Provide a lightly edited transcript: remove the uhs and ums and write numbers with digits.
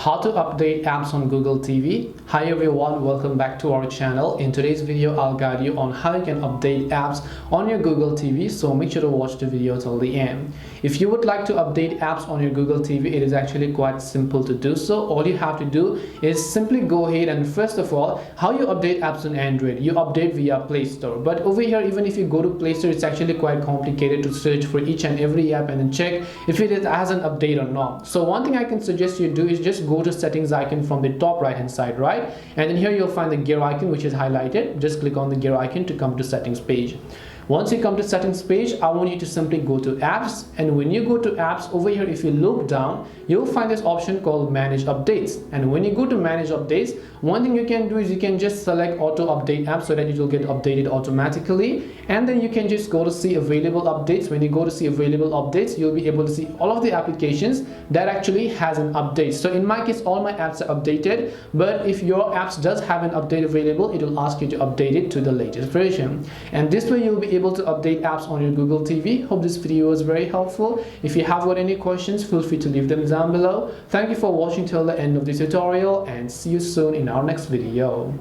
how to update apps on Google TV. Hi everyone, welcome back to our channel. In today's video I'll guide you on how you can update apps on your Google TV, so make sure to watch the video till the end. If you would like to update apps on your Google TV, it is actually quite simple to do so. All you have to do is simply go ahead and first of all, how you update apps on Android, you update via Play Store. But over here, even if you go to Play Store, it's actually quite complicated to search for each and every app and then check if it has an update or not. So one thing I can suggest you do is just go to settings icon from the top right hand side, right? And then here you'll find the gear icon which is highlighted. Just click on the gear icon to come to settings page. Once you come to settings page, I want you to simply go to apps, and when you go to apps, over here if you look down, you'll find this option called manage updates. And when you go to manage updates, one thing you can do is you can just select auto update apps so that it will get updated automatically, and then you can just go to see available updates. When you go to see available updates, you'll be able to see all of the applications that actually has an update. So in my case, all my apps are updated, but if your apps does have an update available, it will ask you to update it to the latest version, and this way you'll be able to update apps on your Google TV. Hope this video was very helpful. If you have got any questions, feel free to leave them down below. Thank you for watching till the end of this tutorial, and see you soon in our next video.